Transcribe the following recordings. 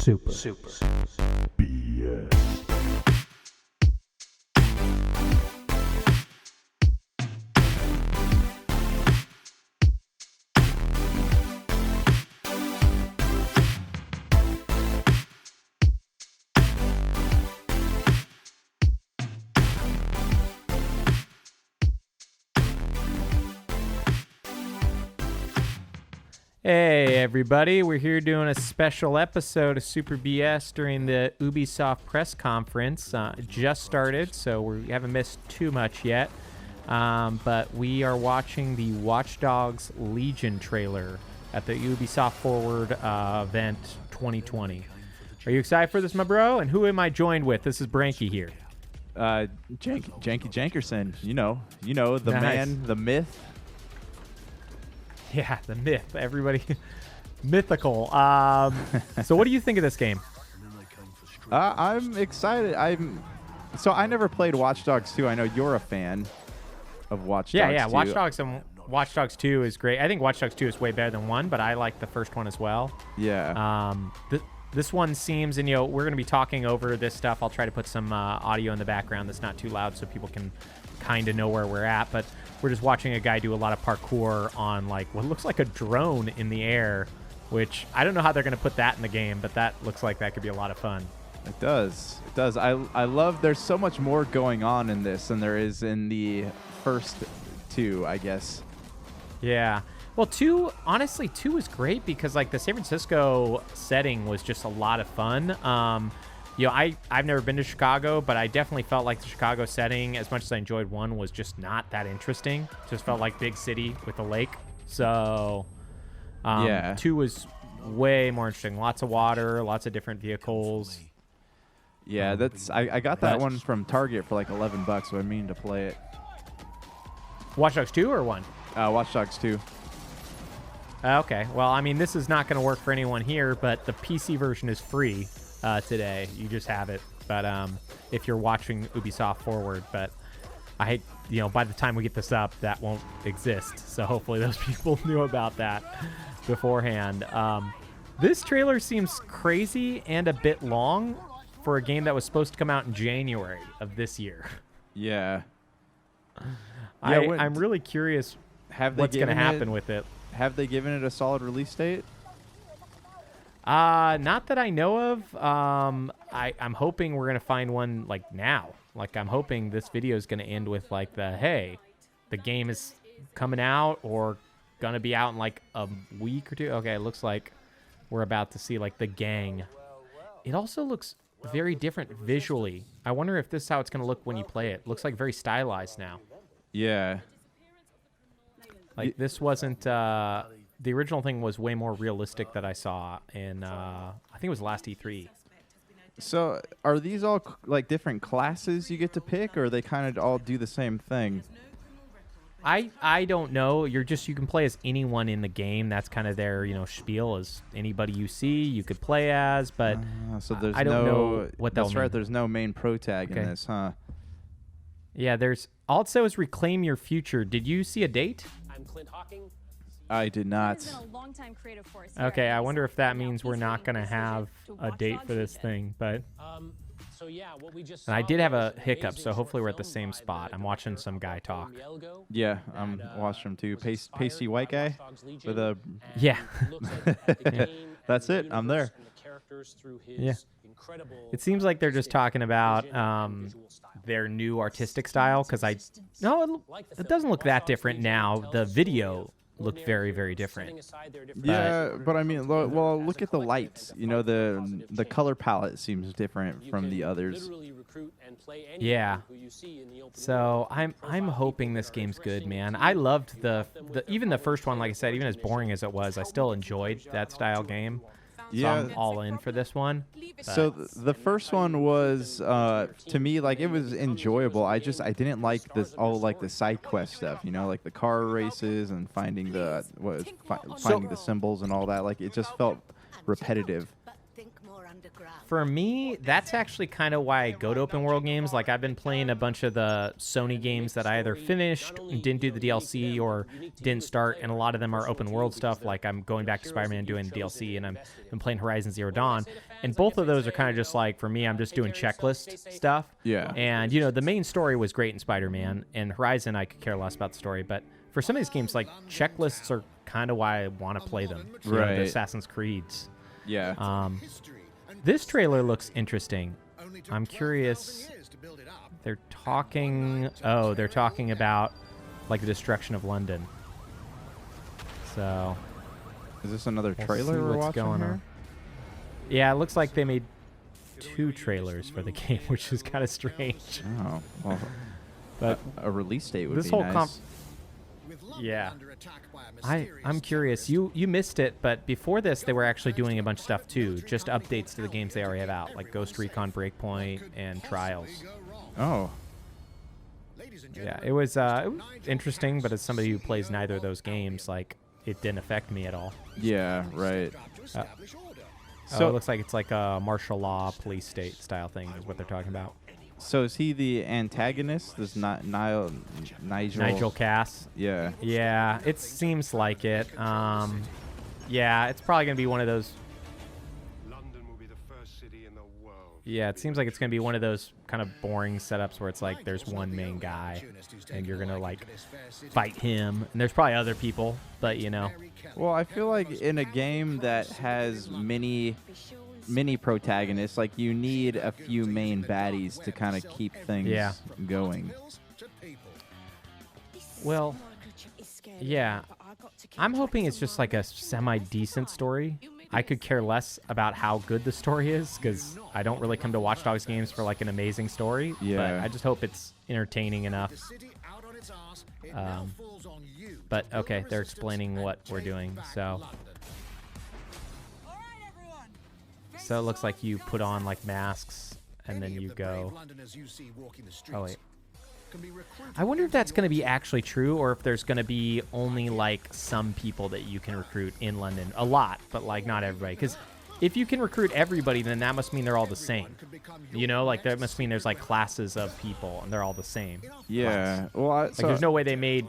Super. BS. Hey everybody, we're here doing a special episode of Super BS during the Ubisoft press conference. It just started, so we haven't missed too much yet. But we are watching the Watch Dogs Legion trailer at the Ubisoft Forward event 2020. Are you excited for this, my bro? And who am I joined with? This is Branky here. Janky Jankerson. You know, the Nice. man, the myth. Yeah, the myth. Everybody, mythical. So what do you think of this game? I'm excited. So I never played Watch Dogs 2. I know you're a fan of Watch Dogs 2. Yeah. Watch Dogs and Watch Dogs 2 is great. I think Watch Dogs 2 is way better than 1, but I like the first one as well. Yeah. This one seems, and we're going to be talking over this stuff. I'll try to put some audio in the background that's not too loud so people can kind of know where we're at. But we're just watching a guy do a lot of parkour on like what looks like a drone in the air, which I don't know how they're going to put that in the game, but that looks like that could be a lot of fun. It does. I love there's so much more going on in this than there is in the first two, I guess. Yeah. Well, 2 is great because like the San Francisco setting was just a lot of fun. I've never been to Chicago, but I definitely felt like the Chicago setting, as much as I enjoyed 1, was just not that interesting. Just felt like big city with a lake. So, 2 was way more interesting. Lots of water, lots of different vehicles. Yeah, I got that one from Target for like $11, so I mean to play it. Watch Dogs 2 or 1? Watch Dogs 2. Okay. Well, I mean, this is not going to work for anyone here, but the PC version is free today. You just have it. But if you're watching Ubisoft Forward, but I hate, by the time we get this up, that won't exist. So hopefully those people knew about that beforehand. This trailer seems crazy and a bit long for a game that was supposed to come out in January of this year. Yeah. I'm really curious what's going to happen with it. Have they given it a solid release date? Not that I know of. I'm hoping we're going to find one like now. Like I'm hoping this video is going to end with like hey, the game is coming out or going to be out in like a week or two. Okay, it looks like we're about to see like the gang. It also looks very different visually. I wonder if this is how it's going to look when you play it. Looks like very stylized now. Yeah. Like this wasn't the original thing was way more realistic that I saw in I think it was last E3. So are these all like different classes you get to pick, or they kind of all do the same thing? I don't know. You can play as anyone in the game. That's kind of their spiel, is anybody you see you could play as. But so there's I don't know what that's mean. right. There's no main pro tag in this, huh? Yeah, there's also is Reclaim Your Future. Did you see a date? I'm Clint Hawking. I did not. Okay, I wonder if that means we're not going to have a date for this thing. But and I did have a hiccup, so hopefully we're at the same spot. I'm watching some guy talk. Yeah, I'm watching him too. Pasty white guy with a yeah. That's it. I'm there. Yeah. It seems like they're just talking about their new artistic style because it doesn't look that different now. The video looked very, very different. Yeah, but I mean, well, look at the lights. The color palette seems different from the others. Yeah. So I'm hoping this game's good, man. I loved even the first one. Like I said, even as boring as it was, I still enjoyed that style game. So I'm all in for this one. So the first one was to me like it was enjoyable. I didn't like the side quest stuff, like the car races and finding finding the symbols and all that. Like it just felt repetitive. For me, that's actually kind of why I go to open world games. Like, I've been playing a bunch of the Sony games that I either finished, didn't do the DLC, or didn't start, and a lot of them are open world stuff. Like, I'm going back to Spider-Man doing DLC, and I'm been playing Horizon Zero Dawn, and both of those are kind of just like, for me, I'm just doing checklist stuff. Yeah. And, you know, the main story was great in Spider-Man, and Horizon, I could care less about the story, but for some of these games, like, checklists are kind of why I want to play them. You know, the Assassin's Creeds. Yeah. This trailer looks interesting. I'm curious. They're talking. Oh, they're talking about like the destruction of London. So, Is this another we'll trailer see we're what's watching going here? on. Yeah, it looks like they made 2 trailers for the game, which is kind of strange. Oh, well, But a release date would this be whole nice. Yeah. I'm curious. You missed it, but before this, they were actually doing a bunch of stuff too, just updates to the games they already have out, like Ghost Recon Breakpoint and Trials. Oh. Yeah, it was interesting, but as somebody who plays neither of those games, like, it didn't affect me at all. Yeah, right. So it looks like it's like a martial law police state style thing is what they're talking about. So is he the antagonist? This not Nigel Cass. Yeah. Yeah, it seems like it. Yeah, it's probably gonna be one of those. London will be the first city in the world. Yeah, it seems like it's gonna be one of those kind of boring setups where it's like there's one main guy, and you're gonna like fight him, and there's probably other people, but you know. Well, I feel like in a game that has many protagonists, like you need a few main baddies to kind of keep things going. Well, yeah, I'm hoping it's just like a semi-decent story. I could care less about how good the story is because I don't really come to Watch Dogs games for like an amazing story. Yeah. But I just hope it's entertaining enough. But okay, they're explaining what we're doing. So it looks like you put on like masks and then you go. Oh wait. I wonder if that's going to be actually true or if there's going to be only like some people that you can recruit in London. A lot, but like not everybody. Because if you can recruit everybody, then that must mean they're all the same. You know, like that must mean there's like classes of people and they're all the same. Yeah. Well, There's no way they made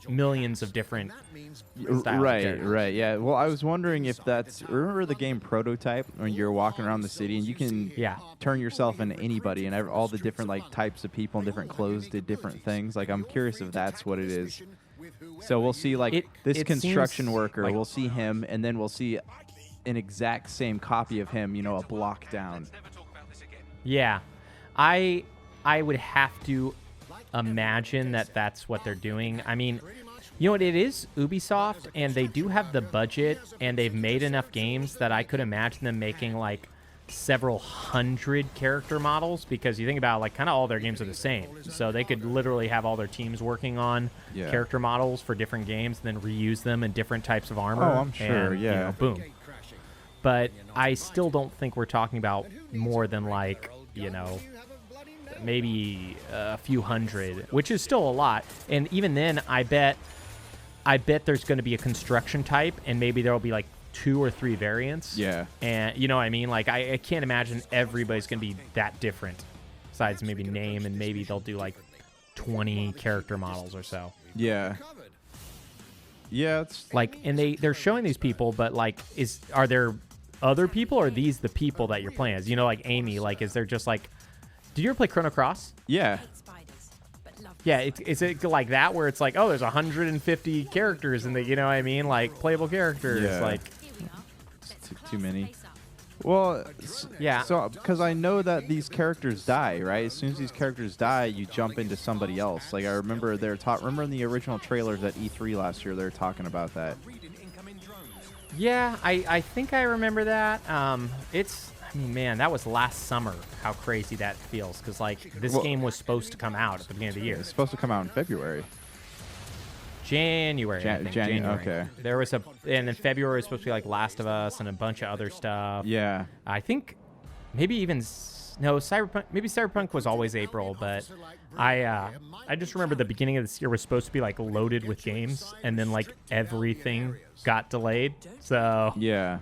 millions of different styles of characters. Right. Yeah. Well, I was wondering if that's. Remember the game Prototype when you're walking around the city and you can turn yourself into anybody and all the different like types of people and different clothes did different things. Like I'm curious if that's what it is. So we'll see like this construction worker. Like, we'll see him and then we'll see an exact same copy of him, you know, a block down. Yeah, I would have to imagine that that's what they're doing. I mean, you know what, it is Ubisoft, and they do have the budget, and they've made enough games that I could imagine them making like several hundred character models, because you think about like kind of all their games are the same, so they could literally have all their teams working on character models for different games and then reuse them in different types of armor. Oh, I'm sure. And, you know, boom. But I still don't think we're talking about more than like, you know, maybe a few hundred, which is still a lot. And even then, I bet there's going to be a construction type, and maybe there'll be like 2 or 3 variants. Yeah. And you know what I mean? Like I can't imagine everybody's going to be that different, besides maybe name, and maybe they'll do like 20 character models or so. Yeah. Yeah, it's like, and they're showing these people, but like, are there other people, or are these the people that you're playing as? You know, like Amy, like, is there just like, did you ever play Chrono Cross? Yeah. Yeah, is it like that where it's like, oh, there's 150 characters in the, you know what I mean, like playable characters, like too many. Well, yeah. So because I know that these characters die, right? As soon as these characters die, you jump into somebody else. Like I remember remember in the original trailers at E3 last year, they were talking about that. Yeah, I think I remember that. I mean, man, that was last summer. How crazy that feels, because like this game was supposed to come out at the beginning of the year. It's supposed to come out in February. January. January. Okay. There was and in February was supposed to be like Last of Us and a bunch of other stuff. Yeah. I think maybe even Cyberpunk. Maybe Cyberpunk was always April, but I just remember the beginning of this year was supposed to be like loaded with games, and then like everything got delayed. So yeah.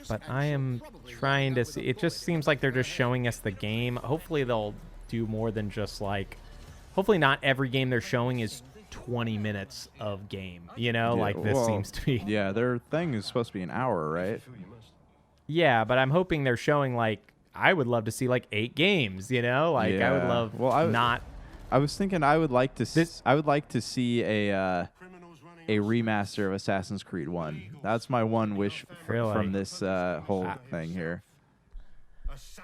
But I am trying to see. It just seems like they're just showing us the game. Hopefully they'll do more than just like. Hopefully not every game they're showing is 20 minutes of game. You know, like this seems to be. Yeah, their thing is supposed to be an hour, right? Yeah, but I'm hoping they're showing like. I would love to see like 8 games. You know, like I would love not. I was thinking I would like to. I would like to see a remaster of Assassin's Creed 1. That's my one wish from this whole thing here.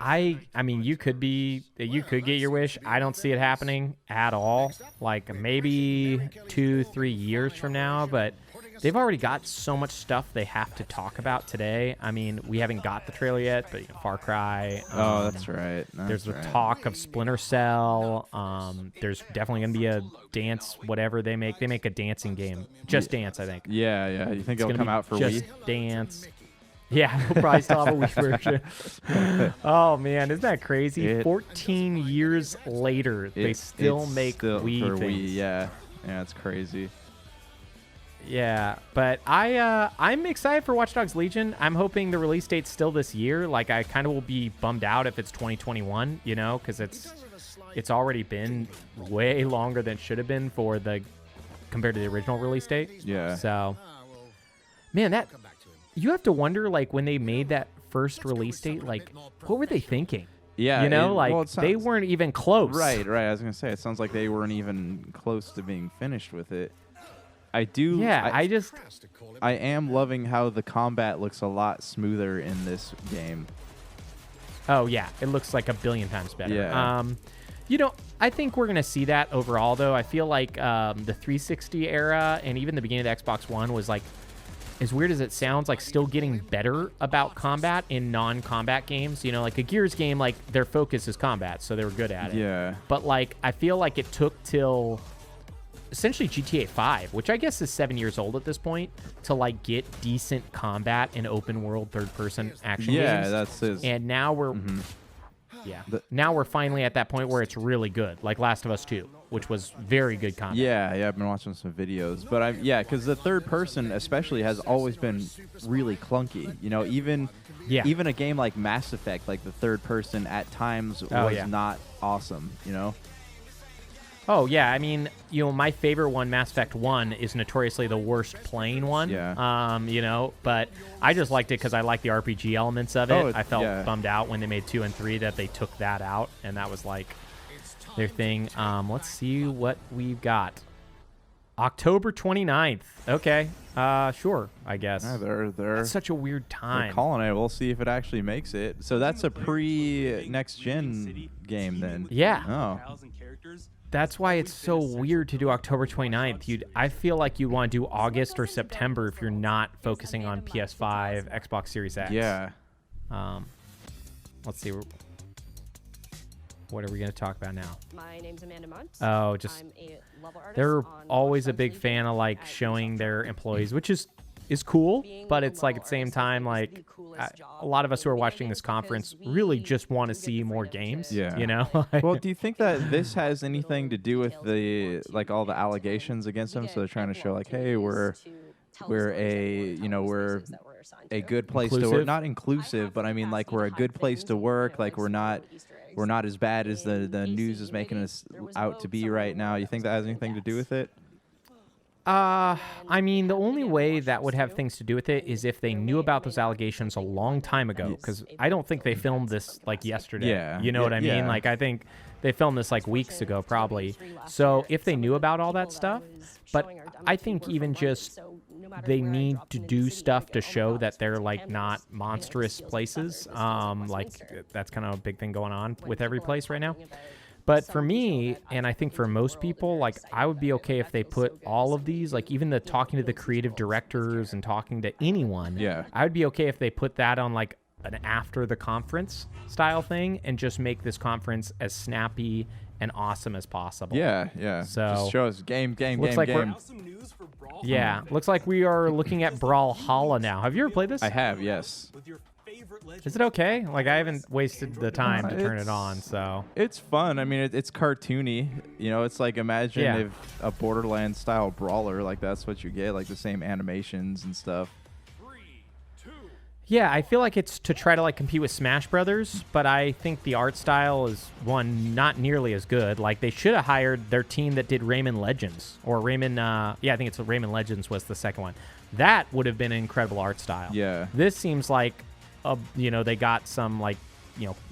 I mean, you could get your wish. I don't see it happening at all. Like maybe 2-3 years from now, but they've already got so much stuff they have to talk about today. I mean, we haven't got the trailer yet, but Far Cry. That's right. There's the talk of Splinter Cell. There's definitely gonna be a dance, whatever they make. They make a dancing game, Just Dance, I think. Yeah. You think it'll come out for Just Wii? Dance. Yeah, we'll probably still have a Wii version. Oh man, isn't that crazy? 14 years later, they still make Wii things. Yeah, it's crazy. Yeah, but I'm excited for Watch Dogs Legion. I'm hoping the release date's still this year. Like, I kind of will be bummed out if it's 2021, you know, because it's already been way longer than it should have been compared to the original release date. Yeah. So, man, you have to wonder, like, when they made that first release date, like, what were they thinking? Yeah, you know, they weren't even close. Right. I was gonna say, it sounds like they weren't even close to being finished with it. I do. Yeah, I am loving how the combat looks a lot smoother in this game. Oh yeah, it looks like a billion times better. Yeah. You know, I think we're gonna see that overall, though. I feel like the 360 era and even the beginning of the Xbox One was like, as weird as it sounds, like still getting better about combat in non-combat games. You know, like a Gears game, like their focus is combat, so they were good at it. Yeah. But like, I feel like it took till essentially GTA 5, which I guess is 7 years old at this point, to like get decent combat in open world third-person action games. Yeah, that's it. And now we're now we're finally at that point where it's really good, like Last of Us 2, which was very good combat. Yeah, I've been watching some videos, but because the third person especially has always been really clunky. You know, even a game like Mass Effect, like the third person at times was not awesome. You know. Oh, yeah. I mean, you know, my favorite one, Mass Effect 1, is notoriously the worst playing one. Yeah. You know, but I just liked it because I liked the RPG elements of it. I felt bummed out when they made 2 and 3 that they took that out, and that was like their thing. Let's see what we've got. October 29th. Okay. Sure, I guess. Yeah, they're that's such a weird time. They're calling it. We'll see if it actually makes it. So that's a pre-next-gen game then. Yeah. Oh. That's why it's so weird to do October 29th. I feel like you'd want to do August or September if you're not focusing on PS5, Xbox Series X. Yeah. Let's see. What are we going to talk about now? My name's Amanda Munt. Oh, just they're always a big fan of like showing their employees, which is cool, but it's like at the same time, like a lot of us who are watching this conference really just want to see more games. Yeah. You know. Well, do you think that this has anything to do with the all the allegations against them? So they're trying to show like, hey, we're a good place to work. Not inclusive, but I mean like we're a good place to work. Like we're not as bad as the news is making us out to be right now. You think that has anything to do with it? I mean, the only way that would have things to do with it is if they knew about those allegations a long time ago, because I don't think they filmed this like yesterday. Yeah. You know what I mean? Like, I think they filmed this like weeks ago, probably. So if they knew about all that stuff, but I think even just they need to do stuff to show that they're like not monstrous places. Like that's kind of a big thing going on with every place right now. But for me, and I think for most people, like I would be okay if they put all of these, like even the talking to the creative directors and talking to anyone. Yeah. I would be okay if they put that on like an after the conference style thing and just make this conference as snappy and awesome as possible. Yeah. So just show us game. Yeah. Looks like we are looking at Brawlhalla now. Have you ever played this? I have, yes. Is it okay? Like, I haven't wasted the time to turn it on, so. It's fun. I mean, it's cartoony. You know, it's like imagine if a Borderlands-style brawler, like that's what you get, like the same animations and stuff. 3, 2, Yeah, I feel like it's to try to like compete with Smash Brothers, but I think the art style is not nearly as good. Like they should have hired their team that did Rayman Legends or Rayman. I think it's Rayman Legends was the second one. That would have been an incredible art style. Yeah. This seems like, they got some like,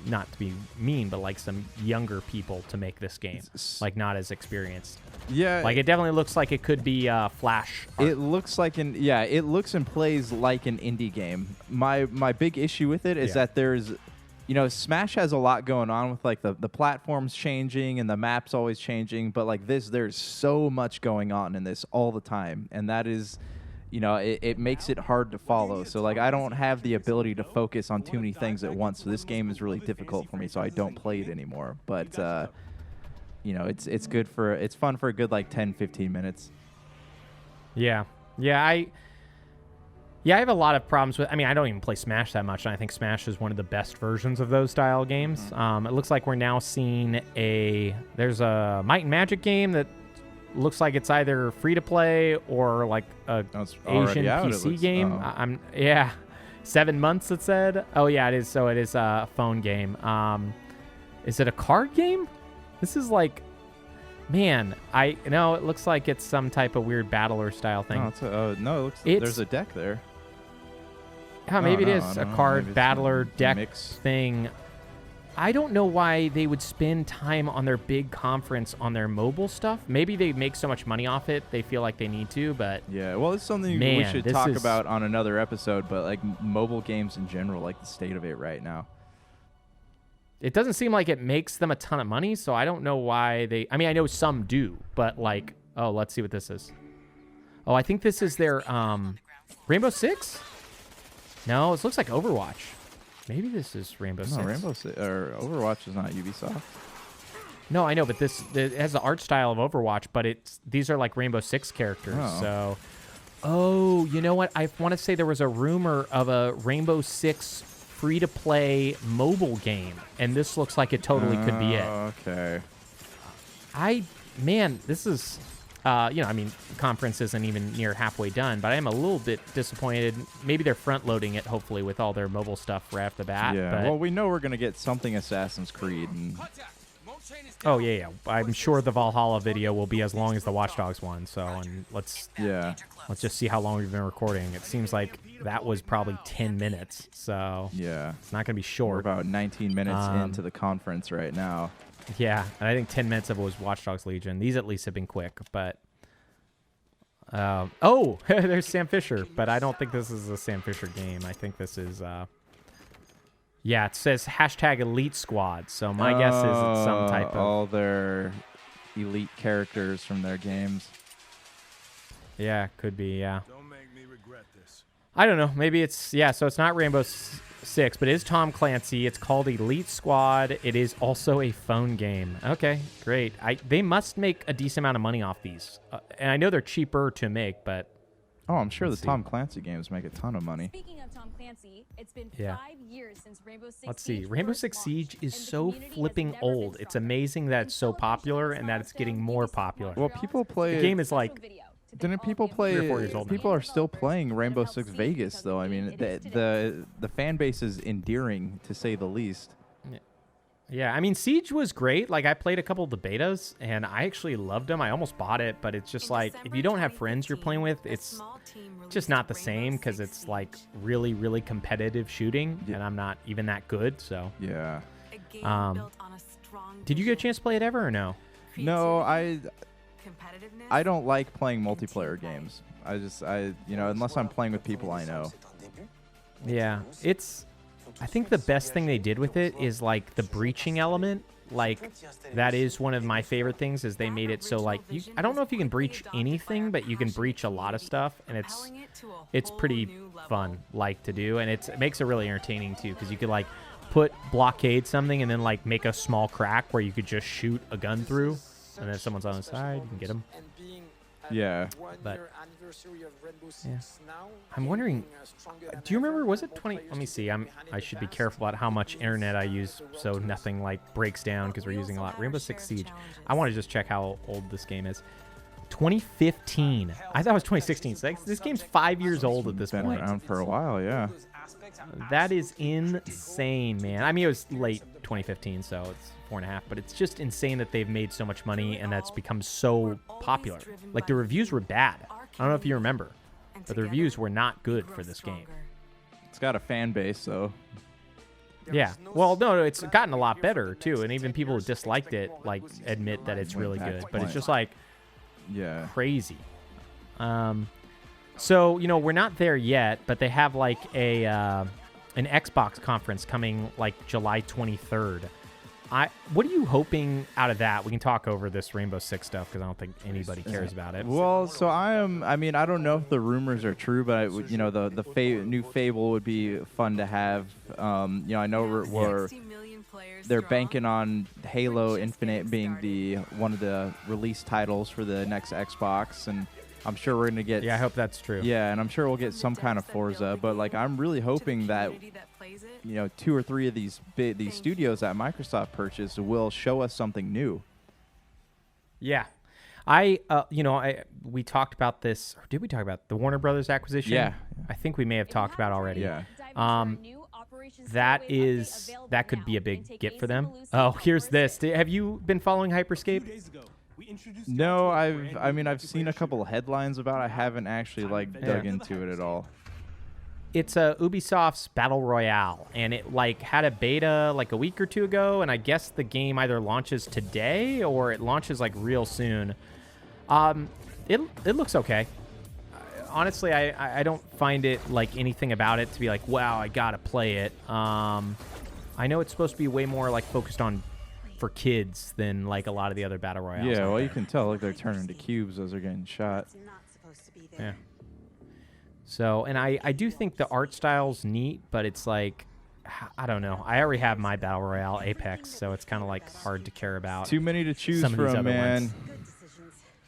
not to be mean, but like some younger people to make this game, like not as experienced. Yeah, like it definitely looks like it could be Flash art. It looks like it looks and plays like an indie game. My big issue with it is that there's, Smash has a lot going on with like the platforms changing and the maps always changing, but like there's so much going on in this all the time, and that is, it makes it hard to follow. So like I don't have the ability to focus on too many things at once. So this game is really difficult for me, so I don't play it anymore. But it's fun for a good like 10-15 minutes. I have a lot of problems with, I don't even play Smash that much, and I think Smash is one of the best versions of those style games. It looks like we're now seeing there's a Might and Magic game that looks like it's either free to play or like a Asian PC game. 7 months it said. Oh yeah, it is. So it is a phone game. Is it a card game? This is like, man, it looks like it's some type of weird battler style thing. There's a deck there. Yeah, maybe it is a card battler deck thing. I don't know why they would spend time on their big conference on their mobile stuff. Maybe they make so much money off it, they feel like they need to, but... Yeah, well, it's something we should talk about on another episode, but like mobile games in general, like the state of it right now. It doesn't seem like it makes them a ton of money, so I don't know why they... I know some do, but like... Oh, let's see what this is. Oh, I think this is their... Rainbow Six? No, it looks like Overwatch. Maybe this is Rainbow Six. No, Rainbow Six or Overwatch is not Ubisoft. No, I know, but it has the art style of Overwatch, but these are like Rainbow Six characters. So, you know what? I want to say there was a rumor of a Rainbow Six free-to-play mobile game, and this looks like it totally could be it. Okay. This is... conference isn't even near halfway done, but I am a little bit disappointed. Maybe they're front-loading it, hopefully, with all their mobile stuff right off the bat. Yeah, well, we know we're going to get something Assassin's Creed. Oh, yeah. I'm sure the Valhalla video will be as long as the Watch Dogs one, let's just see how long we've been recording. It seems like that was probably 10 minutes, so yeah, it's not going to be short. We're about 19 minutes into the conference right now. Yeah, and I think 10 minutes of it was Watch Dogs Legion. These at least have been quick, but... there's Sam Fisher, but I don't think this is a Sam Fisher game. I think this is... it says #Elite Squad, so my guess is it's some type of... all their elite characters from their games. Yeah, could be, yeah. Don't make me regret this. I don't know. Maybe it's... so it's not Rainbow Six, but it is Tom Clancy. It's called Elite Squad. It is also a phone game. Okay, great. They must make a decent amount of money off these. And I know they're cheaper to make, but... Oh, I'm sure Tom Clancy games make a ton of money. Speaking of Tom Clancy, it's been 5 years since Rainbow Six Siege. Let's see. Rainbow Six Siege is so flipping old. It's amazing that it's so popular and that it's getting more popular. Well, people play... The game is like... Didn't people play? 3 or 4 years old. People are still playing Rainbow Six Vegas, though. I mean, the fan base is endearing, to say the least. Yeah, Siege was great. Like, I played a couple of the betas, and I actually loved them. I almost bought it, but it's just like, if you don't have friends you're playing with, it's just not the same, because it's like really, really competitive shooting, and I'm not even that good, so. Yeah. Did you get a chance to play it ever, or no? No, I don't like playing multiplayer games. Unless I'm playing with people I know. Yeah, I think the best thing they did with it is like the breaching element. Like, that is one of my favorite things, is they made it so like I don't know if you can breach anything, but you can breach a lot of stuff, and it's pretty fun like to do, and it makes it really entertaining too, because you could like blockade something and then like make a small crack where you could just shoot a gun through. And then if someone's on the side, you can get them. Yeah. But I'm wondering, do you remember, was it 20? Let me see. I should be careful about how much internet I use so nothing like breaks down, because we're using a lot. Rainbow Six Siege. I want to just check how old this game is. 2015. I thought it was 2016. So this game's 5 years old at this point. Been around for a while, yeah. That is insane, man. I mean, it was late 2015, so it's 4.5, but it's just insane that they've made so much money and that's become so popular. Like, the reviews were bad. I don't know if you remember, but the reviews were not good for this game. It's got a fan base, so. Yeah. Well, no, it's gotten a lot better, too, and even people who disliked it, like, admit that it's really good, but it's just, like, crazy. So, we're not there yet, but they have, like, an Xbox conference coming, like, July 23rd. What are you hoping out of that? We can talk over this Rainbow Six stuff because I don't think anybody cares about it. Well, so I don't know if the rumors are true, but the new Fable would be fun to have. I know they're banking on Halo Infinite being one of the release titles for the next Xbox, and I'm sure we're gonna get. Yeah, I hope that's true. Yeah, and I'm sure we'll get some kind of Forza, but like I'm really hoping that 2 or 3 of these studios that Microsoft purchased will show us something new. Yeah, we talked about this. Or did we talk about the Warner Brothers acquisition? Yeah, I think we may have talked about already. Yeah. That could be a big get for them. Oh, here's this. Have you been following Hyperscape? No, I've seen a couple of headlines about it. I haven't actually dug into it at all. It's Ubisoft's Battle Royale, and it had a beta a week or 2 ago, and I guess the game either launches today or it launches real soon. It looks okay. Honestly, I don't find it anything about it to be wow, I gotta play it. I know it's supposed to be way more focused on for kids than a lot of the other battle royales. Yeah, well, you can tell they're turning to cubes as they're getting shot. Yeah. So, and I do think the art style's neat, but it's I don't know. I already have my battle royale Apex, so it's kind of hard to care about. Too many to choose from, man. Ones.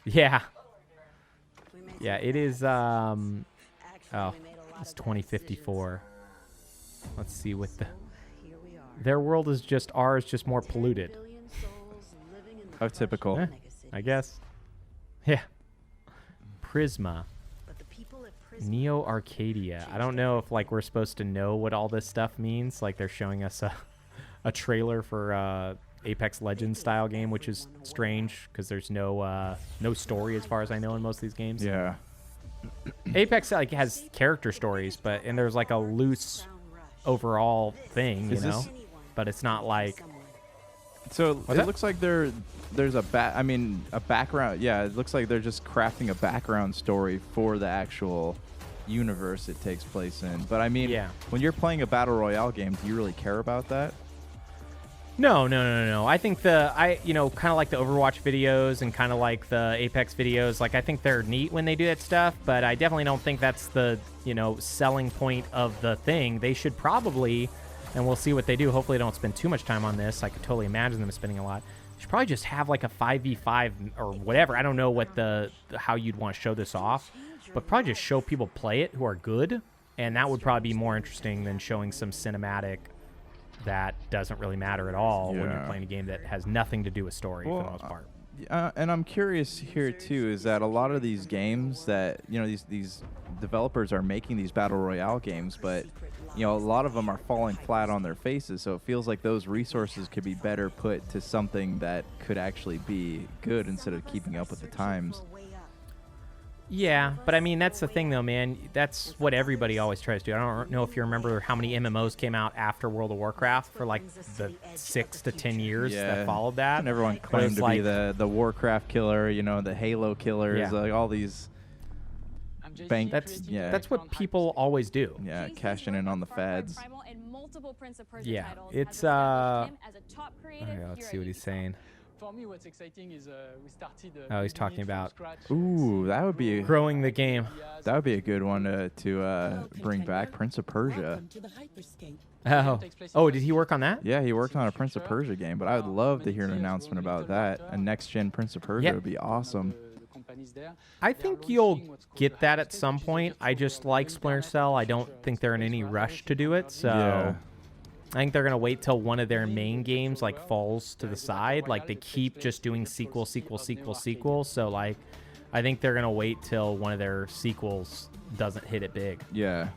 Yeah. Yeah, it is. It's 2054. Let's see what their world is just ours, just more polluted. How typical. I guess. Yeah. Prisma. Neo Arcadia. I don't know if like we're supposed to know what all this stuff means. Like they're showing us a trailer for Apex Legends style game, which is strange because there's no story as far as I know in most of these games. Yeah. Apex like has character stories, and there's like a loose overall thing, you know. But it's not like. So it looks like there's a background. Yeah, it looks like they're just crafting a background story for the actual universe it takes place in. But I mean, when you're playing a battle royale game, do you really care about that? No. I think kind of like the Overwatch videos and kind of like the Apex videos. Like I think they're neat when they do that stuff, but I definitely don't think that's the selling point of the thing. They should probably. And we'll see what they do. Hopefully they don't spend too much time on this. I could totally imagine them spending a lot. You should probably just have like a 5v5 or whatever. I don't know what how you'd want to show this off. But probably just show people play it who are good. And that would probably be more interesting than showing some cinematic that doesn't really matter at all when you're playing a game that has nothing to do with story for the most part. And I'm curious here too, is that a lot of these games that, these developers are making these battle royale games, but a lot of them are falling flat on their faces, so it feels like those resources could be better put to something that could actually be good instead of keeping up with the times. Yeah, but I mean, that's the thing, though, man. That's what everybody always tries to do. I don't know if you remember how many MMOs came out after World of Warcraft for, like, the 6 to 10 years that followed that. And everyone claimed to be the Warcraft killer, the Halo killers, like all these... That's what people always do. Yeah, cashing in on the fads. Yeah, it's... let's see what he's saying. For me, what's exciting is we started. He's talking about. Ooh, that would be growing the game. That would be a good one to bring back. Prince of Persia. Oh, did he work on that? Yeah, he worked on a Prince of Persia game, but I would love to hear an announcement about that. A next-gen Prince of Persia would be awesome. I think you'll get that at some point. I just like Splinter Cell. I don't think they're in any rush to do it, so. Yeah. I think they're going to wait till one of their main games falls to the side. Like they keep just doing sequel. So like I think they're going to wait till one of their sequels doesn't hit it big. Yeah.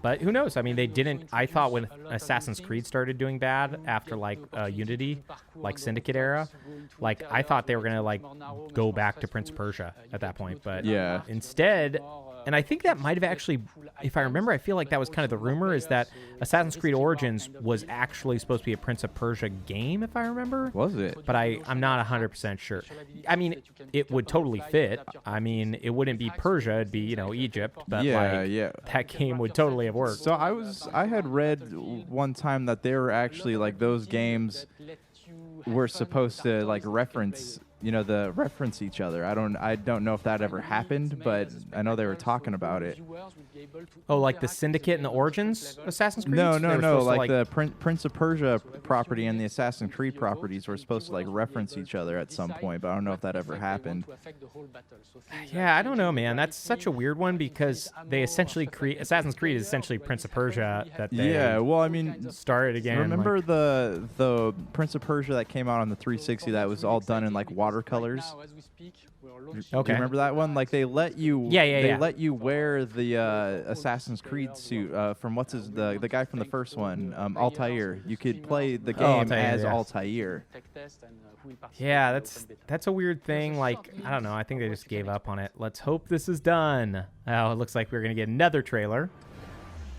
But who knows? I mean, they didn't. I thought when Assassin's Creed started doing bad after like Unity, like Syndicate era, like I thought they were gonna like go back to Prince of Persia at that point. But Yeah. instead, and I think that might have actually, if I remember, I feel like that was kind of the rumor, is that Assassin's Creed Origins was actually supposed to be a Prince of Persia game, if I remember. Was it? But I'm not 100% sure. I mean, it would totally fit. I mean, it wouldn't be Persia, it'd be, you know, Egypt. But that game would totally have worked. So I had read one time that they were actually like those games were supposed to like reference each other. I don't know if that ever happened, but I know they were talking about it. Oh, like the Syndicate and the Origins Assassin's Creed? No. Like the Prince of Persia property and the Assassin's Creed properties were supposed to like reference each other at some point, but I don't know if that ever happened. Yeah, I don't know, man. That's such a weird one because they essentially Assassin's Creed is essentially Prince of Persia that they started again. Remember the Prince of Persia that came out on the 360 that was all done in like watercolors? Okay. Do you remember that one? Like they let you let you wear the Assassin's Creed suit from the guy from the first one, Altair. You could play the game as Altair. Yeah, that's a weird thing. Like, I don't know. I think they just gave up on it. Let's hope this is done. Oh, it looks like we're going to get another trailer.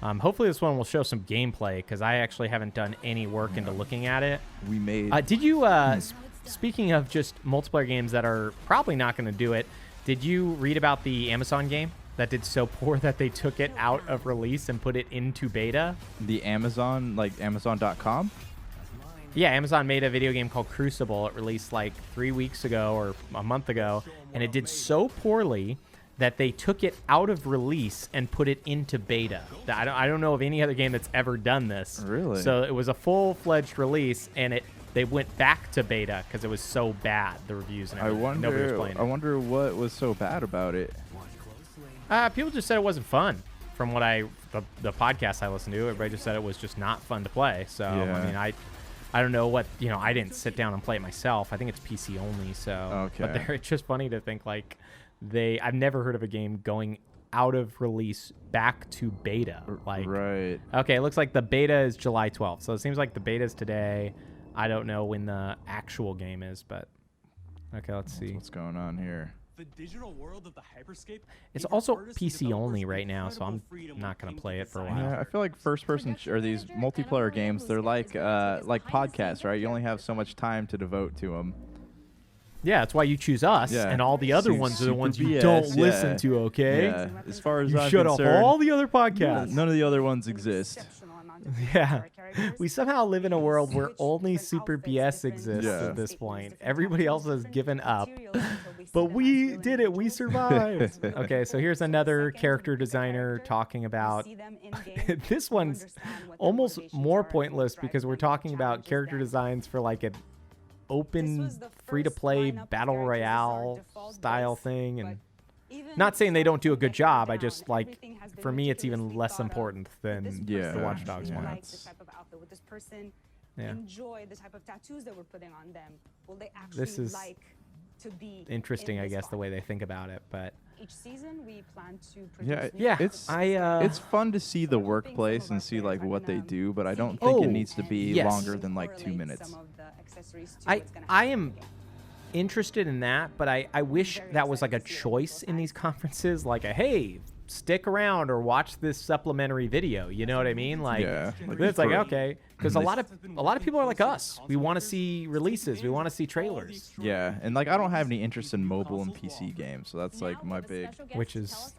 Hopefully this one will show some gameplay because I actually haven't done any work into looking at it. We made... Did you... Speaking of just multiplayer games that are probably not going to do it, did you read about the Amazon game that did so poor that they took it out of release and put it into beta? The Amazon, like Amazon.com? Yeah, Amazon made a video game called Crucible. It released like 3 weeks ago or a month ago, and it did so poorly that they took it out of release and put it into beta. I don't know of any other game that's ever done this. Really? So it was a full-fledged release, and they went back to beta because it was so bad, the reviews and everything. Nobody was playing it. I wonder what was so bad about it. People just said it wasn't fun. From what the podcast I listened to, everybody just said it was just not fun to play. So, I mean, I don't know what, I didn't sit down and play it myself. I think it's PC only, so. Okay. But it's just funny to think, like, I've never heard of a game going out of release back to beta. Like, right. Okay, it looks like the beta is July 12th. So it seems like the beta is today. I don't know when the actual game is, but okay, let's see. What's going on here? The digital world of the Hyperscape. It's also PC only right now, so I'm not going to play it for a while. Yeah, I feel like first-person or these multiplayer games, they're like podcasts, right? You only have so much time to devote to them. Yeah, that's why you choose us, and all the other ones are the ones you don't listen to, okay? Yeah, as far as you I'm shut concerned, off all the other podcasts. None of the other ones exist. Yeah, we somehow live in a world where only Super BS exists at this point. Everybody else has given up, but we did it. We survived. Okay, so here's another character designer talking about... This one's almost more pointless because we're talking about character designs for like an open, free-to-play battle royale style thing, and not saying they don't do a good job. I just like, for me, it's even less important than the Watch Dogs one. Enjoy the type of tattoos that we're putting on them. Will they actually This is to be interesting, I guess, the way they think about it. But each season we plan to produce it's fun to see the workplace and see like what they do, but I don't think it needs to be longer than like 2 minutes. I am interested in that, but I wish that was like a choice in these conferences, like a hey, stick around or watch this supplementary video. You know what I mean? Like, it's like okay, because a lot of people are like us. We want to see releases. We want to see trailers. Yeah, and like I don't have any interest in mobile and PC games, so that's like my big. Which is,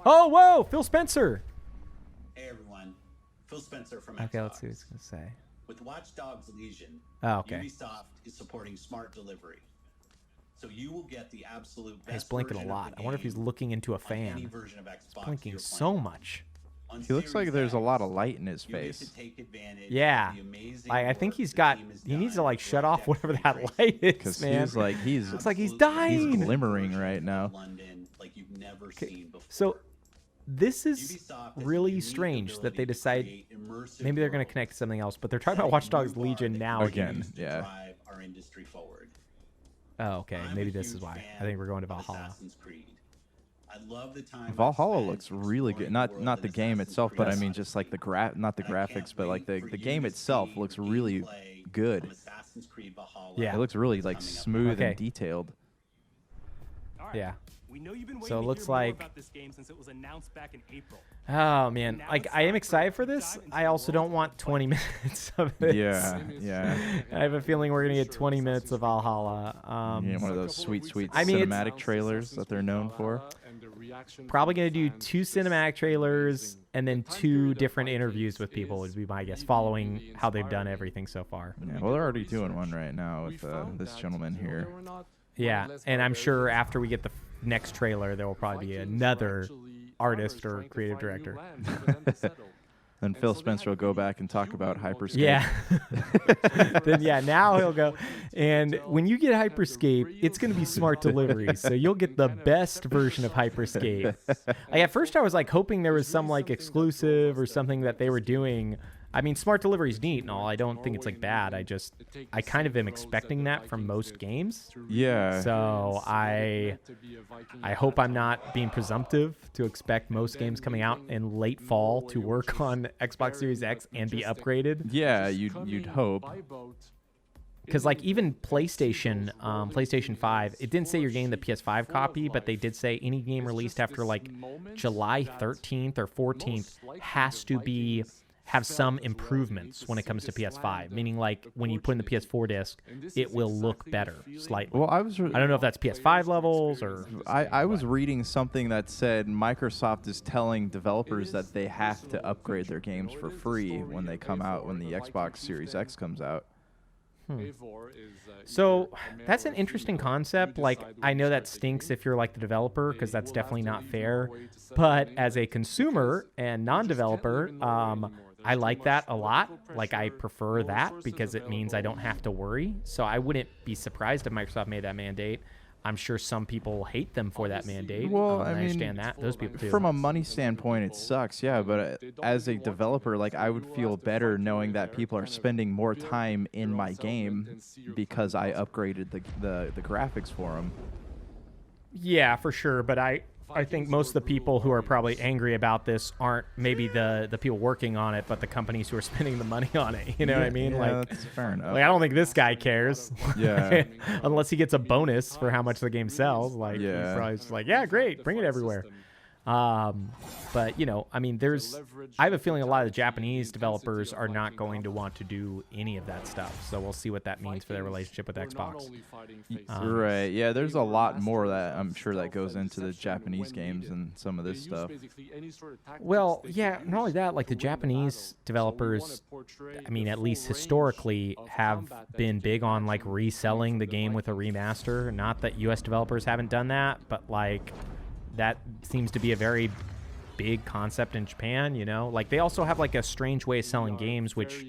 oh whoa, Phil Spencer. Hey everyone, Phil Spencer from Xbox. Okay, let's see what it's gonna say. With Watch Dogs Legion, Ubisoft is supporting smart delivery. So you will get the absolute best. He's blinking a lot. I wonder if he's looking into a fan. He's blinking so much. He looks like there's a lot of light in his face. Yeah, I think he needs to like shut off whatever that light is, man. Looks like he's dying. He's glimmering right now. So this is really strange that they decide maybe they're going to connect to something else, but they're talking about Watch Dogs Legion now again. Yeah. Oh, okay. Maybe this is why. I think we're going to Valhalla. I love the time. Valhalla looks really good. Not the game itself, but I mean just like not the graphics, but like the game itself looks really good. Assassin's Creed Valhalla. Yeah. It looks really like smooth and detailed. Yeah. We know you've been So it waiting looks to hear more like about this game since it was announced back in April. Oh man, like I am excited for this. I also don't want 20 minutes of it. Yeah. I have a feeling we're gonna get 20 minutes of Valhalla. One of those sweet cinematic trailers that they're known for. Probably gonna do 2 cinematic trailers and then 2 different interviews with people would be my guess, following how they've done everything so far. Yeah, well, they're already doing one right now with this gentleman here. Yeah, and I'm sure after we get the next trailer, there will probably be another artist or creative director. Then Phil Spencer will go back and talk about Hyperscape. Yeah. Then now he'll go. And when you get Hyperscape, it's going to be smart delivery. So you'll get the best version of Hyperscape. Like at first I was like hoping there was some like exclusive or something that they were doing. I mean, smart delivery is neat and all. I don't think it's like bad. I kind of am expecting that from most games. Yeah. So I hope I'm not being presumptive to expect most games coming out in late fall to work on Xbox Series X and be upgraded. Yeah, you'd hope. Because like even PlayStation 5, it didn't say you're getting the PS5 copy, but they did say any game released after like July 13th or 14th has to have some improvements when it comes to PS5, meaning like when you put in the PS4 disc, it will look better slightly. Well, I don't know if that's PS5 levels or... I was reading something that said Microsoft is telling developers that they have to upgrade their games for free when they come out, when the Xbox Series X comes out. So that's an interesting concept. Like, I know that stinks if you're like the developer, because that's definitely not fair. But as a consumer and non-developer, I like that a lot. Like, I prefer that because it means I don't have to worry. So I wouldn't be surprised if Microsoft made that mandate. I'm sure some people hate them for that mandate. Well, I understand that. Those people do. From a money standpoint, it sucks, yeah. But as a developer, like I would feel better knowing that people are spending more time in my game because I upgraded the graphics for them. Yeah, for sure. But I think most of the people who are probably angry about this aren't maybe the people working on it, but the companies who are spending the money on it. You know what I mean? Yeah, like, that's fair enough. Like, I don't think this guy cares. Yeah. Unless he gets a bonus for how much the game sells. Like, he's probably just like, yeah, great, bring it everywhere. But, you know, I mean, I have a feeling a lot of the Japanese developers are not going to want to do any of that stuff. So we'll see what that means for their relationship with Xbox. Right. Yeah, there's a lot more that I'm sure that goes into the Japanese games and some of this stuff. Well, yeah, not only that, like the Japanese developers, I mean, at least historically, have been big on like reselling the game with a remaster. Not that US developers haven't done that, but like that seems to be a very big concept in Japan, you know? Like they also have like a strange way of selling games, which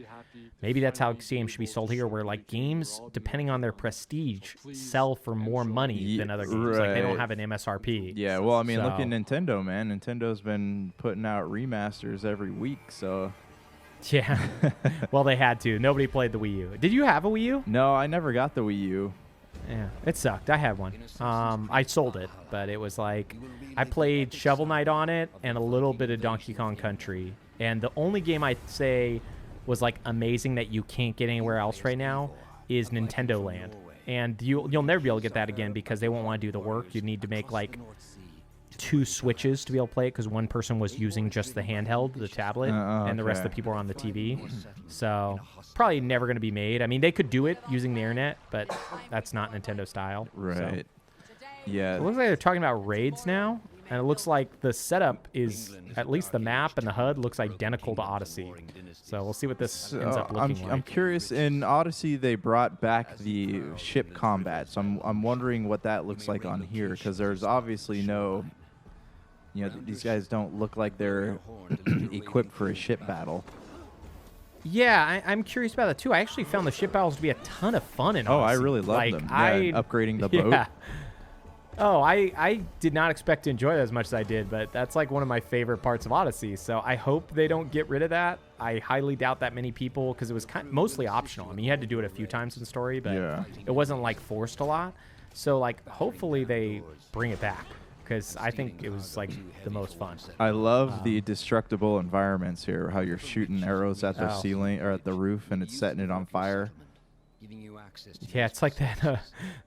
maybe that's how games should be sold here, where like games, depending on their prestige, sell for more money than other games. Like they don't have an MSRP. Yeah, well, I mean, look at Nintendo, man. Nintendo's been putting out remasters every week, so... Yeah. Well, they had to. Nobody played the Wii U. Did you have a Wii U? No, I never got the Wii U. Yeah, it sucked. I had one. I sold it, but it was like I played Shovel Knight on it and a little bit of Donkey Kong Country. And the only game I'd say was like amazing that you can't get anywhere else right now is Nintendo Land. And you'll never be able to get that again because they won't want to do the work. You need to make like 2 switches to be able to play it because one person was using just the handheld, the tablet, and the rest of the people were on the TV. So probably never going to be made. I mean, they could do it using the internet, but that's not Nintendo style. Right. So. Yeah. It looks like they're talking about raids now, and it looks like the setup is, at least the map and the HUD looks identical to Odyssey. So we'll see what this ends up looking like. I'm curious. In Odyssey, they brought back the ship combat, so I'm wondering what that looks like on here because there's obviously no... You know, these guys don't look like they're equipped for a ship battle. Yeah, I'm curious about that too. I actually found the ship battles to be a ton of fun in Odyssey. Oh, I really loved them. Yeah, upgrading the boat. Yeah. Oh, I did not expect to enjoy that as much as I did, but that's like one of my favorite parts of Odyssey. So I hope they don't get rid of that. I highly doubt that many people, because it was mostly optional. I mean, you had to do it a few times in the story, but it wasn't like forced a lot. So like, hopefully they bring it back. because I think it was like the most fun. I love the destructible environments here. How you're shooting arrows at the ceiling or at the roof, and it's setting it on fire. Yeah, it's like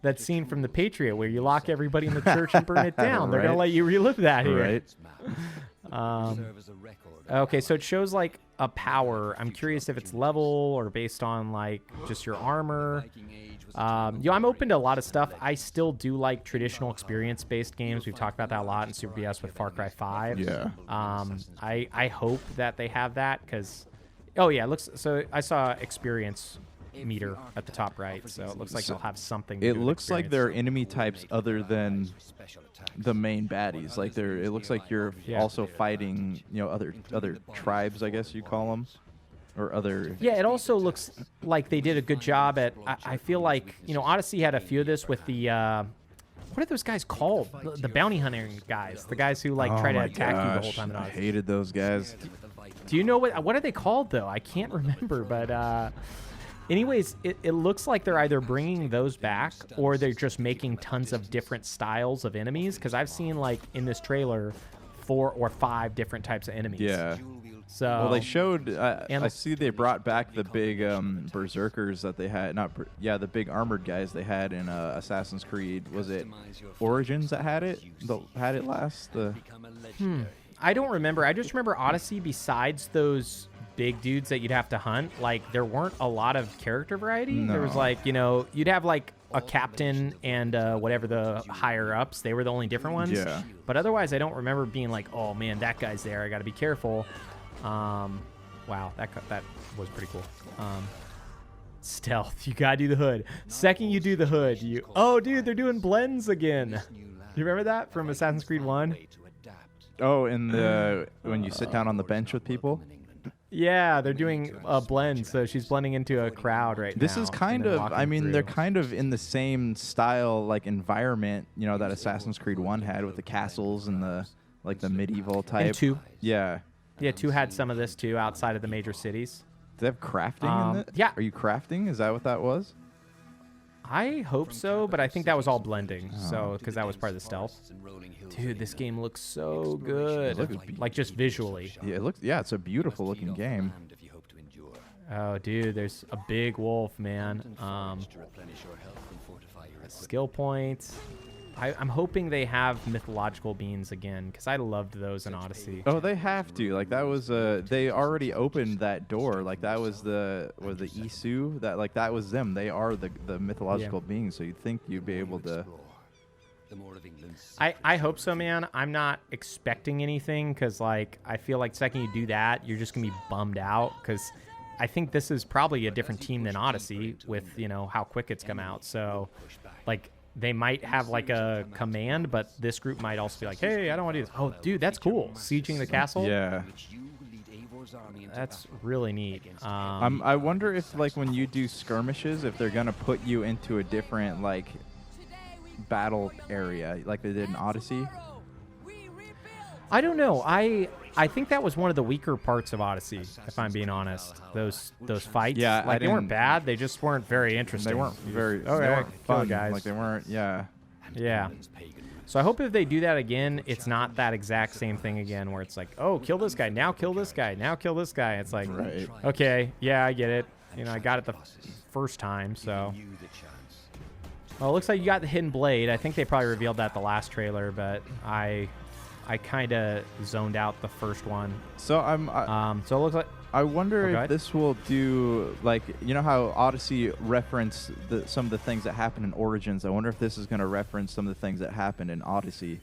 that scene from The Patriot where you lock everybody in the church and burn it down. They're gonna let you relive that here. Right. Okay, so it shows like a power. I'm curious if it's level or based on like just your armor. I'm open to a lot of stuff. I still do like traditional experience-based games. We've talked about that a lot in Super BS with Far Cry 5. Yeah. I hope that they have that because, oh yeah, it looks. So I saw experience meter at the top right, so it looks like they'll have something to It do with looks like there are experience. enemy types other than the main baddies. Like it looks like you're also fighting, other tribes, I guess you call them, or other. Yeah, it also looks like they did a good job at. I feel like Odyssey had a few of this with the. What are those guys called? The bounty hunting guys, the guys who like try to attack you the whole time. In I Odyssey. hated those guys. Do you know what are they called though? I can't remember, but. Anyways, it looks like they're either bringing those back or they're just making tons of different styles of enemies. Because I've seen, like, in this trailer, 4 or 5 different types of enemies. Yeah. So, well, they showed. I see they brought back the big berserkers that they had. The big armored guys they had in Assassin's Creed. Was it Origins that had it? Had it last? I don't remember. I just remember Odyssey. Besides those big dudes that you'd have to hunt, like there weren't a lot of character variety. No. There was like you'd have like a captain and whatever the higher ups. They were the only different ones. Yeah. But otherwise, I don't remember being like, oh man, that guy's there. I got to be careful. Wow, that was pretty cool. Stealth. You gotta do the hood. Second you do the hood, dude, they're doing blends again. You remember that from Assassin's Creed 1? Oh, when you sit down on the bench with people. Yeah, they're doing a blend, so she's blending into a crowd right now. This is kind of, they're kind of in the same style, like environment, that Assassin's Creed 1 had with the castles and the medieval type. And 2. Yeah. Yeah, 2 had some of this too outside of the major cities. Do they have crafting in it? Yeah. Are you crafting? Is that what that was? I hope so, but I think that was all blending, because that was part of the stealth. Dude, this game looks so good. Like just visually. Yeah, it's a beautiful looking game. Oh, dude, there's a big wolf, man. Skill points. I'm hoping they have mythological beings again, because I loved those in Odyssey. Oh, they have to. Like that was they already opened that door. Like that was the Isu. That was them. They are the mythological beings. So you'd think you'd be able to. I hope so, man. I'm not expecting anything because I feel like the second you do that, you're just gonna be bummed out because I think this is probably a different team than Odyssey with how quick it's come out. So they might have like a command, but this group might also be like, hey, I don't want to do this. Oh, dude, that's cool. Sieging the castle. Yeah. That's really neat. I wonder if when you do skirmishes, if they're gonna put you into a different battle area like they did in Odyssey. I don't know. I think that was one of the weaker parts of Odyssey, if I'm being honest. Those fights. Yeah, they weren't bad. They just weren't very interesting. They weren't very. They weren't fun, guys. They weren't. Yeah. Yeah. So I hope if they do that again, it's not that exact same thing again, where it's like, oh, kill this guy, now kill this guy, now kill this guy. It's like, right. Okay, yeah, I get it. I got it the first time, so. Well, it looks like you got the hidden blade. I think they probably revealed that the last trailer, but I kind of zoned out the first one. So so it looks like. I wonder if this will do how Odyssey referenced some of the things that happened in Origins. I wonder if this is going to reference some of the things that happened in Odyssey.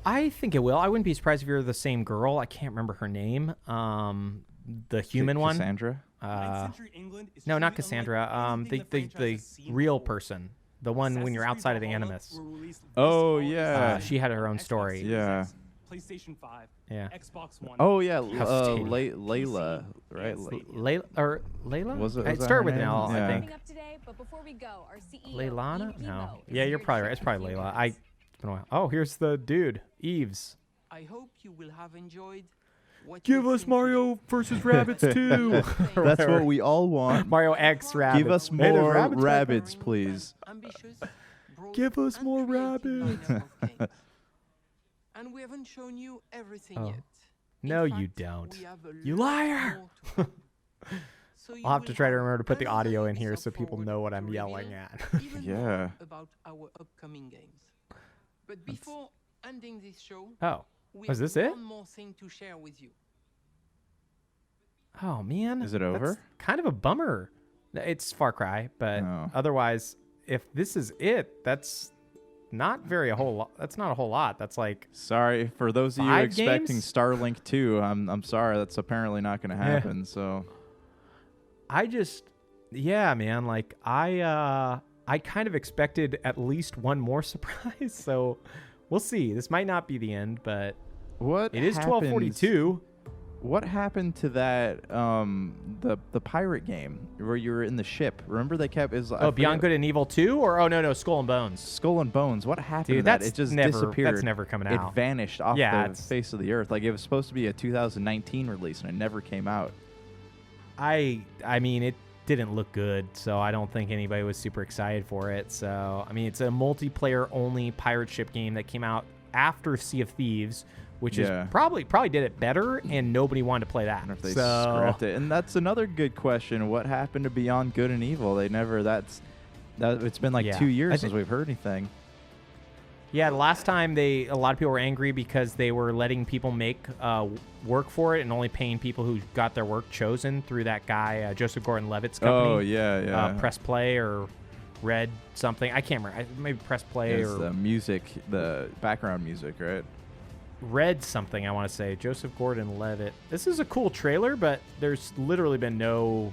I think it will. I wouldn't be surprised if you're the same girl. I can't remember her name. The human one. Cassandra? No, not Cassandra. The real person. The one when you're outside of the Animus. Oh, yeah. She had her own story. Yeah. PlayStation 5, yeah. Xbox One. Oh, yeah. Layla, right? Layla? Was it? It started with an L, yeah. I think. Up today, but before we go, our CEO, Leilana? Eve No. Demo is Yeah, you're here to probably right. It's share probably his Layla. It's been a while. Oh, here's the dude. Eves. I hope you will have enjoyed what Give us Mario versus Rabbids 2. That's what we all want. Mario X Rabbids. Give us more Rabbids, please. ambitious, broad Give us and more creative rabbits. lineup of games. And we haven't shown you everything Oh. yet. In No, you fact, don't. we have a You lot liar! more to come. So you I'll have to will try to have remember to put the audio another in here Ubisoft so people Forward know what to I'm yelling reveal at. even Yeah. more about our upcoming games. But before ending this show, Oh, we was have this it? one more thing to share with you. Oh man, Is it that's over? kind of a bummer. It's Far Cry, but Oh. otherwise, if this is it, that's not very a whole lot. That's not a whole lot. That's like Sorry for those of you 5 expecting games? Starlink 2. I'm sorry, that's apparently not going to happen. So yeah, man. Like I kind of expected at least one more surprise. So we'll see. This might not be the end, but what? it is happens- 12:42. What happened to that? The pirate game where you were in the ship. Remember they kept is Oh, Beyond Good and Evil 2, or no, Skull and Bones. Skull and Bones. What happened Dude, to that? that's It just never- disappeared. that's never coming It out. vanished off Yeah, the it's- face of the earth. Like it was supposed to be a 2019 release, and it never came out. I mean, it didn't look good, so I don't think anybody was super excited for it. So, I mean, it's a multiplayer-only pirate ship game that came out after Sea of Thieves, which Yeah. is probably did it better, and nobody wanted to play that. I wonder if they so, scrapped it. And that's another good question. What happened to Beyond Good and Evil? They never. It's been like Yeah. 2 years I since we've heard anything. yeah, the last time a lot of people were angry because they were letting people make work for it and only paying people who got their work chosen through that guy, Joseph Gordon-Levitt's company. Oh yeah. Press Play or Red something. I can't remember. Maybe Press Play It's or the music, the background music, right? Red something, I want to say. Joseph Gordon-Levitt. This is a cool trailer, but there's literally been no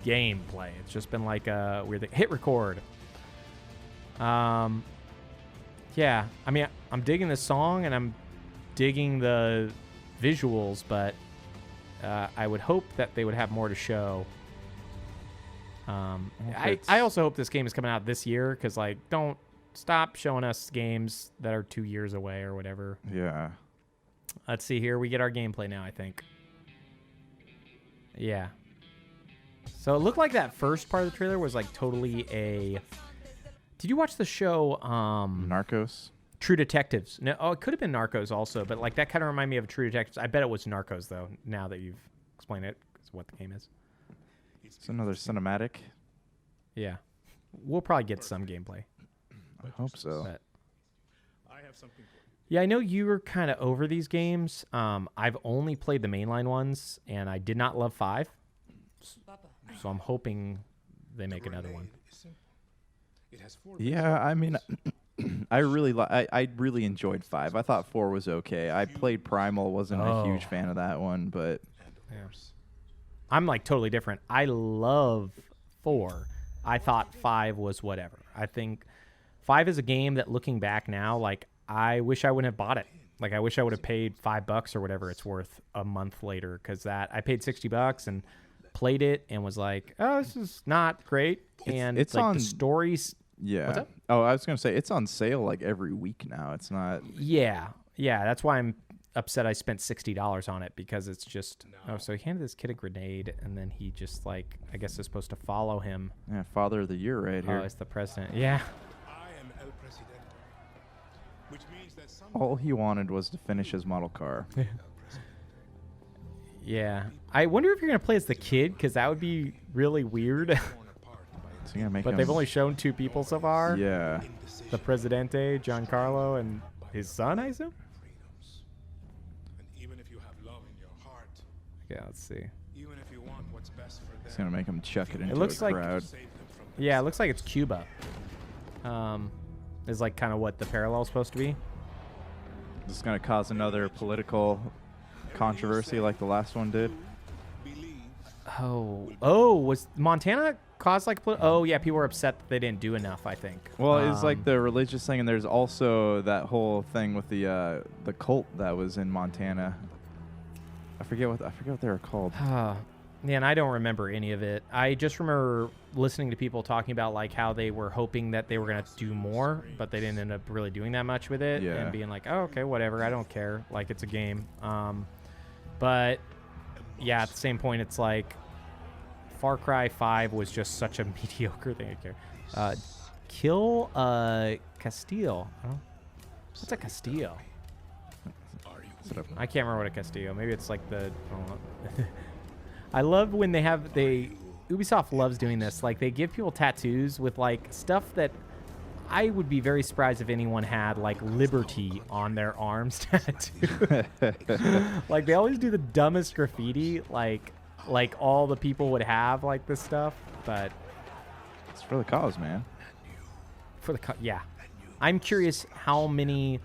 gameplay. It's just been like a weird thing. Hit record. Yeah, I mean, I'm digging the song and I'm digging the visuals, but I would hope that they would have more to show. I also hope this game is coming out this year, because like, don't stop showing us games that are 2 years away or whatever. Yeah. Let's see here. We get our gameplay now, I think. Yeah. So it looked like that first part of the trailer was like totally a... Did you watch the show Narcos? True Detectives? No, it could have been Narcos also, but like that kind of reminded me of True Detectives. I bet it was Narcos though, now that you've explained it, because what the game is. It's another cinematic. Yeah. We'll probably get some gameplay. I hope so. But yeah, I know you were kind of over these games. I've only played the mainline ones, and I did not love 5. So I'm hoping they make another one. Yeah, I mean, I really enjoyed 5. I thought 4 was okay. I played Primal, wasn't a huge fan of that one, but yeah. I'm like totally different. I love 4. I thought 5 was whatever. I think 5 is a game that, looking back now, like, I wish I wouldn't have bought it. Like, I wish I would have paid $5 or whatever it's worth a month later, because I paid $60 and played it and was like, oh, this is not great. And it's like on the stories. yeah. What's up? Oh, I was gonna say it's on sale like every week now. It's not. Yeah. That's why I'm upset I spent $60 on it, because it's just so he handed this kid a grenade, and then he just, like, I guess is supposed to follow him. Yeah, Father of the Year right here. Oh, it's the president. Yeah. All he wanted was to finish his model car. Yeah. I wonder if you're going to play as the kid, because that would be really weird. So you're gonna make But him, they've only shown 2 people so far. Yeah. The Presidente, Giancarlo, and his son, I assume? Yeah, let's see. It's gonna make him chuck it into looks a like- crowd. Yeah, it looks like it's Cuba. Is like kind of what the parallel is supposed to be. This is gonna cause another political controversy like the last one did. Oh, was Montana caused like... Oh, yeah, people were upset that they didn't do enough, I think. Well, it's like the religious thing, and there's also that whole thing with the cult that was in Montana. I forget what they were called. Yeah, and I don't remember any of it. I just remember listening to people talking about like how they were hoping that they were going to do more, but they didn't end up really doing that much with it. Yeah. And being like, oh, okay, whatever, I don't care. Like, it's a game. But yeah, at the same point, it's like Far Cry 5 was just such a mediocre thing. kill Castillo. What's a Castillo? I can't remember what a Castillo. Maybe it's like the. I love when Ubisoft loves doing this. Like they give people tattoos with like stuff that I would be very surprised if anyone had like Liberty on their arms tattoo. Like they always do the dumbest graffiti, like all the people would have like this stuff, but it's for the cause, man. Yeah. I'm curious how many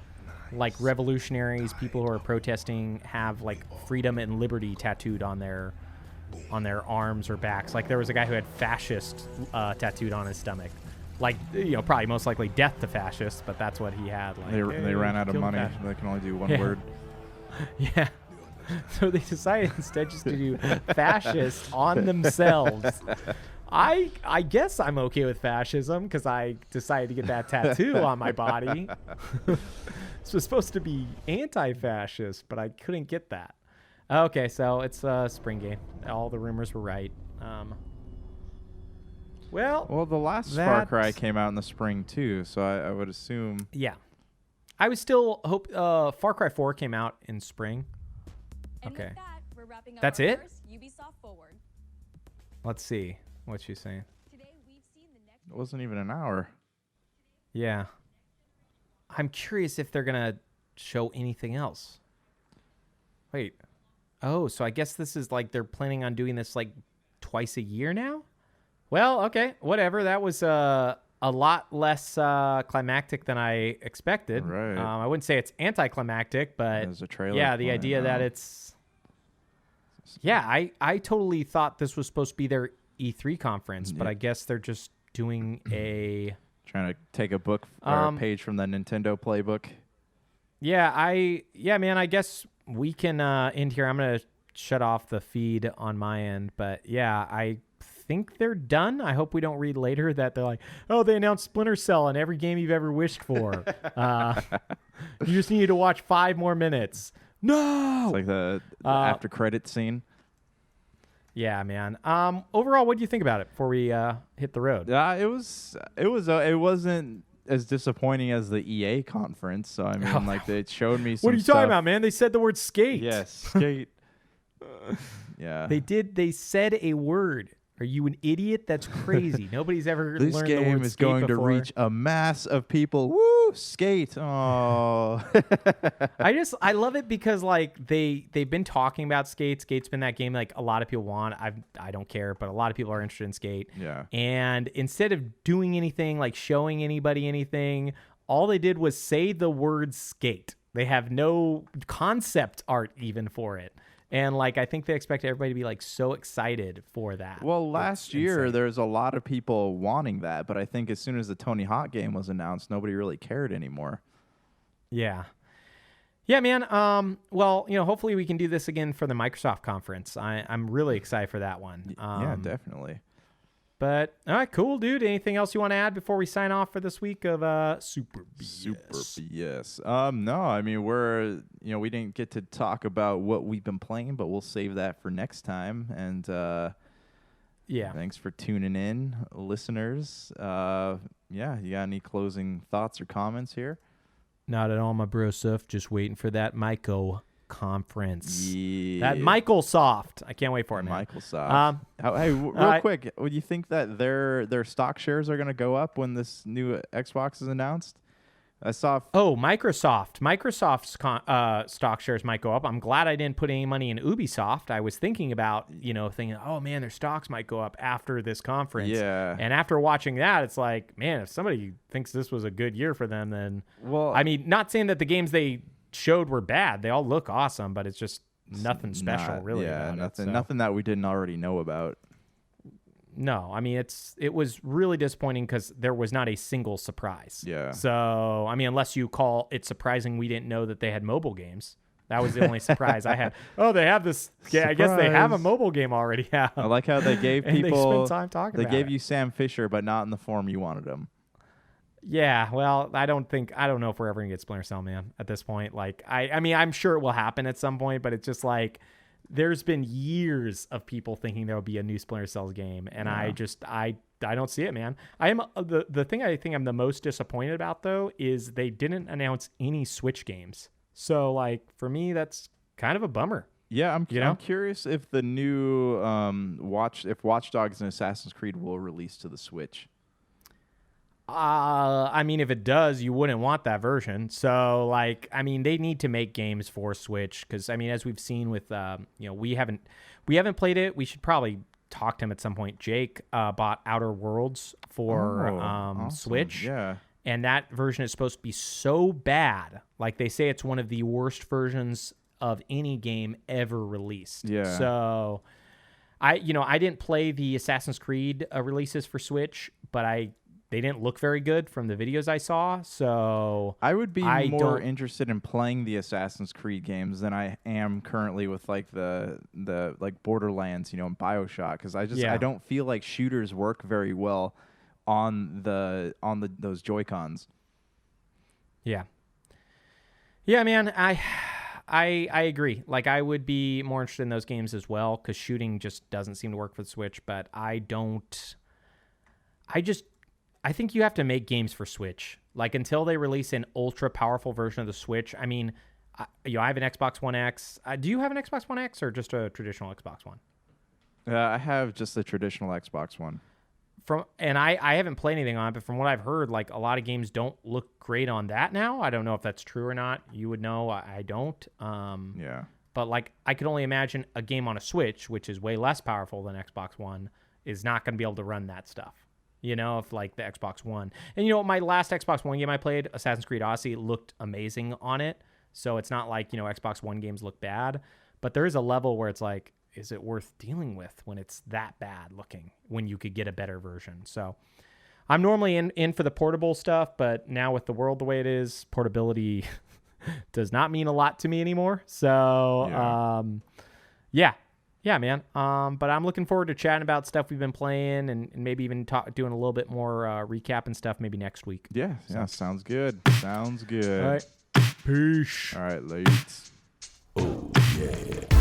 like revolutionaries, people who are protesting, have like freedom and liberty tattooed on their arms or backs. Like there was a guy who had fascist tattooed on his stomach. Like, probably most likely death to fascists, but that's what he had. Like, they ran out of money. They can only do one word. Yeah. So they decided instead just to do fascist on themselves. I guess I'm okay with fascism because I decided to get that tattoo on my body. This was supposed to be anti-fascist, but I couldn't get that. Okay, so it's a spring game. All the rumors were right. Well, the last Far Cry came out in the spring too, so I would assume. Yeah, I would still hope. Far Cry 4 came out in spring. And okay, with that, we're wrapping up that's our it. First Ubisoft Forward. Let's see what she's saying. Today we've seen the next. It wasn't even an hour. Yeah, I'm curious if they're gonna show anything else. Wait, so I guess this is like they're planning on doing this like twice a year now. Well, okay, whatever. That was a lot less climactic than I expected. Right. I wouldn't say it's anticlimactic, but there's a trailer. Yeah, the idea that it's. Yeah, I totally thought this was supposed to be their E3 conference, but I guess they're just doing trying to take a book or a page from the Nintendo playbook. Yeah, man. I guess we can end here. I'm gonna shut off the feed on my end, but yeah, I think they're done. I hope we don't read later that they're like, oh, they announced Splinter Cell in every game you've ever wished for. You just need to watch 5 more minutes. No, it's like the after credit scene. Yeah, man. Overall, what do you think about it before we hit the road? It wasn't as disappointing as the EA conference. So I mean, like they showed me some. What are you stuff. talking about, man? They said the word skate. Yes, skate. Yeah, they did. They said a word. Are you an idiot? That's crazy. Nobody's ever learned the word skate before. This game is going to reach a mass of people. Woo! Skate. Oh. I love it because like they've been talking about Skate. Skate's been that game like a lot of people want. I don't care, but a lot of people are interested in Skate. Yeah. And instead of doing anything, like showing anybody anything, all they did was say the word skate. They have no concept art even for it. And like I think they expect everybody to be like so excited for that. Well, last year there's a lot of people wanting that, but I think as soon as the Tony Hawk game was announced, nobody really cared anymore. Yeah. Yeah, man. Well, hopefully we can do this again for the Microsoft conference. I'm really excited for that one. Yeah, definitely. But all right, cool, dude. Anything else you want to add before we sign off for this week of Super BS? Super BS. No, I mean we didn't get to talk about what we've been playing, but we'll save that for next time. And yeah, thanks for tuning in, listeners. Yeah, you got any closing thoughts or comments here? Not at all, my bro. Stuff. Just waiting for that Myco conference. Yeah. That Microsoft. I can't wait for it, man. Microsoft. Hey, real quick, would you think that their stock shares are going to go up when this new Xbox is announced? I saw. Microsoft. Microsoft's stock shares might go up. I'm glad I didn't put any money in Ubisoft. I was thinking about, thinking, oh man, their stocks might go up after this conference. Yeah. And after watching that, it's like, man, if somebody thinks this was a good year for them, then, I mean, not saying that the games they showed were bad. They all look awesome, but it's just nothing special, really. Yeah, about nothing that we didn't already know about. No, I mean, it was really disappointing because there was not a single surprise. Yeah. So, I mean, unless you call it surprising we didn't know that they had mobile games. That was the only surprise I had. Oh, they have this. Yeah, I guess they have a mobile game already. Yeah. I like how they gave people. They spent time talking about it. They gave you Sam Fisher, but not in the form you wanted him. Yeah, well, I don't know if we're ever gonna get Splinter Cell, man. At this point, like, I mean, I'm sure it will happen at some point, but it's just like there's been years of people thinking there will be a new Splinter Cell game, and I don't see it, man. I am the thing I think I'm the most disappointed about though is they didn't announce any Switch games. So like for me, that's kind of a bummer. Yeah, I'm curious if the new Watch Dogs and Assassin's Creed will release to the Switch. I mean, if it does, you wouldn't want that version. So, like, I mean, they need to make games for Switch because, I mean, as we've seen with, we haven't played it. We should probably talk to him at some point. Jake bought Outer Worlds for awesome. Switch. Yeah. And that version is supposed to be so bad. Like, they say it's one of the worst versions of any game ever released. Yeah. So, I didn't play the Assassin's Creed releases for Switch, but they didn't look very good from the videos I saw, so I would be more interested in playing the Assassin's Creed games than I am currently with like the like Borderlands, and BioShock, because I don't feel like shooters work very well on those Joy-Cons. Yeah, man, I agree. Like I would be more interested in those games as well because shooting just doesn't seem to work for the Switch, but I think you have to make games for Switch. Like until they release an ultra powerful version of the Switch. I mean, I have an Xbox One X. Do you have an Xbox One X or just a traditional Xbox One? I have just a traditional Xbox One. I haven't played anything on it, but from what I've heard, like a lot of games don't look great on that now. I don't know if that's true or not. You would know. I don't. Yeah. But like I could only imagine a game on a Switch, which is way less powerful than Xbox One, is not going to be able to run that stuff. If like the Xbox One. And my last Xbox One game I played, Assassin's Creed Odyssey, looked amazing on it. So it's not like, Xbox One games look bad. But there is a level where it's like, is it worth dealing with when it's that bad looking, when you could get a better version? So I'm normally in for the portable stuff, but now with the world the way it is, portability does not mean a lot to me anymore. So, yeah, man. But I'm looking forward to chatting about stuff we've been playing and maybe even doing a little bit more recap and stuff maybe next week. Yeah, sounds good. Sounds good. All right. Peace. All right, ladies. Oh, yeah.